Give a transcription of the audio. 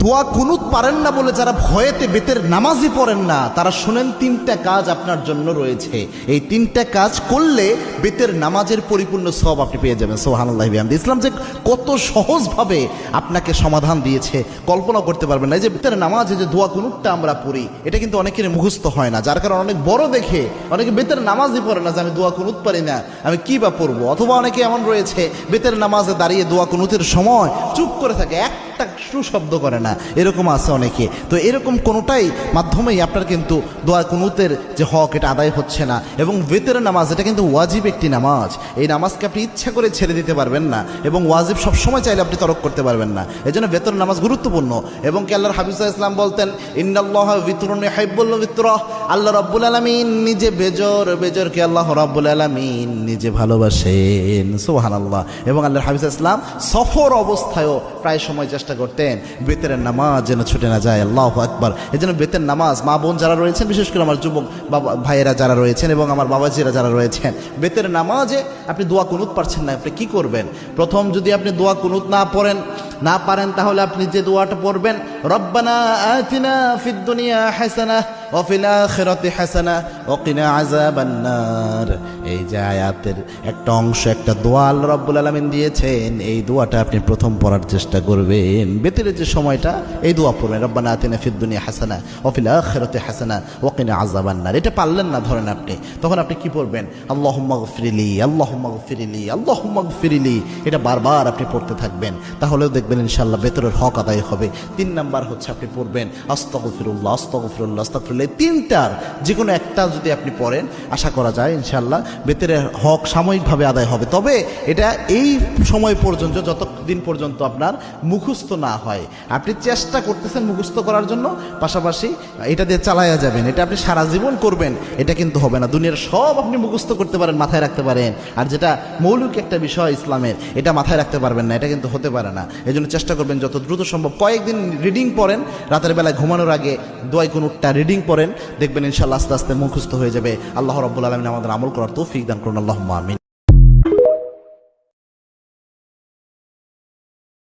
দোয়া কুনুত পারেন না বলে যারা ভয়েতে বেতের নামাজই পড়েন না, তারা শুনেন তিনটা কাজ আপনার জন্য রয়েছে। এই তিনটা কাজ করলে বেতের নামাজের পরিপূর্ণ সওয়াব আপনি পেয়ে যাবেন। সুবহানাল্লাহি বিহামদিহি। ইসলাম যে কত সহজভাবে আপনাকে সমাধান দিয়েছে কল্পনা করতে পারবেন না। এই যে বেতের নামাজে যে দোয়া কুনুতটা আমরা পড়ি, এটা কিন্তু অনেকের মুখস্থ হয় না, যার কারণে অনেক বড় দেখে অনেকে বেতের নামাজই পড়ে না যে আমি দোয়া কুনুত পারি না, আমি কি বা পড়বো। অথবা অনেকে এমন রয়েছে বেতের নামাজে দাঁড়িয়ে দোয়া কুনুতের সময় চুপ করে থাকে, একটা শব্দ করে না, এরকম আছে অনেকে। তো এরকম কোনোটাই মাধ্যমেই আপনার কিন্তু দোয়া কুনুতের যে হক এটা আদায় হচ্ছে না। এবং বেতের নামাজ এটা কিন্তু ওয়াজিব একটি নামাজ, এই নামাজকে আপনি ইচ্ছা করে ছেড়ে দিতে পারবেন না, এবং ওয়াজিব সবসময় চাইলে আপনি তরক করতে পারবেন না। এই জন্য বেতের নামাজ গুরুত্বপূর্ণ। এবং কি আল্লাহর হাবিব সাল্লাল্লাহু আলাইহি ওয়াসাল্লাম বলতেন, ইন্নাল্লাহা বিতরুন ইউহিব্বুল বিতরা, আল্লাহ রাব্বুল আলামিন নিজে বেজরকে আল্লাহ রাব্বুল আলামিন নিজে ভালোবাসেন। সুবহানাল্লাহ। এবং আল্লাহর হাবিব সাল্লাল্লাহু আলাইহি ওয়াসাল্লাম সফর অবস্থায়ও প্রায় সময় চেষ্টা করতেন বেতের নামাজ যেন ছুটে না যায়। আল্লাহু আকবার। এই জন্য বেতের নামাজ মা বোন যারা রয়েছেন, বিশেষ করে আমার যুবক বাবা ভাইয়েরা যারা রয়েছেন এবং আমার বাবাজিরা যারা রয়েছেন, বেতের নামাজে আপনি দোয়া কুনুত পারছেন না, আপনি কি করবেন? প্রথম যদি আপনি দোয়া কুনুত না পারেন তাহলে আপনি যে দোয়াটা পড়বেন, রব্বানা আতিনা ফিদ দুনিয়া হাসানাহ ওয়া ফিল আখিরাতি হাসানাহ ওয়া কিনা আযাবান নার। এই যে আয়াতের একটা অংশ, একটা দোয়া আল্লাহ রাব্বুল আলামিন দিয়েছেন, এই দোয়াটা আপনি প্রথম পড়ার চেষ্টা করবেন। বেতের যে সময়টা এই দোয়া পড়বেন, রব্বানা আতিনা ফিদ দুনিয়া হাসানাহ ওয়া ফিল আখিরাতি হাসানাহ ওয়া কিনা আযাবান নার। এটা পারলেন না ধরেন আপনি, তখন আপনি কি পড়বেন? আল্লাহুম্মা গফিরলি, আল্লাহুম্মা গফিরলি, আল্লাহুম্মা গফিরলি। এটা বারবার আপনি পড়তে থাকবেন, তাহলেও দেখবেন ইনশাআল্লাহ বেতরের হক আদায় হবে। 3 নাম্বার হচ্ছে আপনি পড়বেন আস্তাগফিরুল্লাহ, আস্তাগফিরুল্লাহ, আস্তাগফিরুল্লাহ। এই 3টার যে কোনো একটা যদি আপনি পড়েন, আশা করা যায় ইনশাআল্লাহ বেতরের হক সাময়িকভাবে আদায় হবে। তবে এটা এই সময় পর্যন্ত, যতদিন পর্যন্ত আপনার মুখস্থ না হয়। আপনি চেষ্টা করতেছেন মুখস্থ করার জন্য, পাশাপাশি এটা দিয়ে চালায়া যাবেন। এটা আপনি সারা জীবন করবেন, এটা কিন্তু হবে না। দুনিয়ার সব আপনি মুখস্থ করতে পারেন, মাথায় রাখতে পারেন, আর যেটা মৌলিক একটা বিষয় ইসলামের, এটা মাথায় রাখতে পারবেন না, এটা কিন্তু হতে পারে না। এই জন্য চেষ্টা করবেন যত দ্রুত সম্ভব কয়েকদিন রিডিং পড়েন, রাতের বেলায় ঘুমানোর আগে দোয়া কুনুতটা রিডিং পড়েন, দেখবেন ইনশাআল্লাহ আস্তে আস্তে মুখস্থ হয়ে যাবে। আল্লাহ রাব্বুল আলামিন আমাদের আমল করার তৌফিক দান করুন। আল্লাহুম্মা আমিন।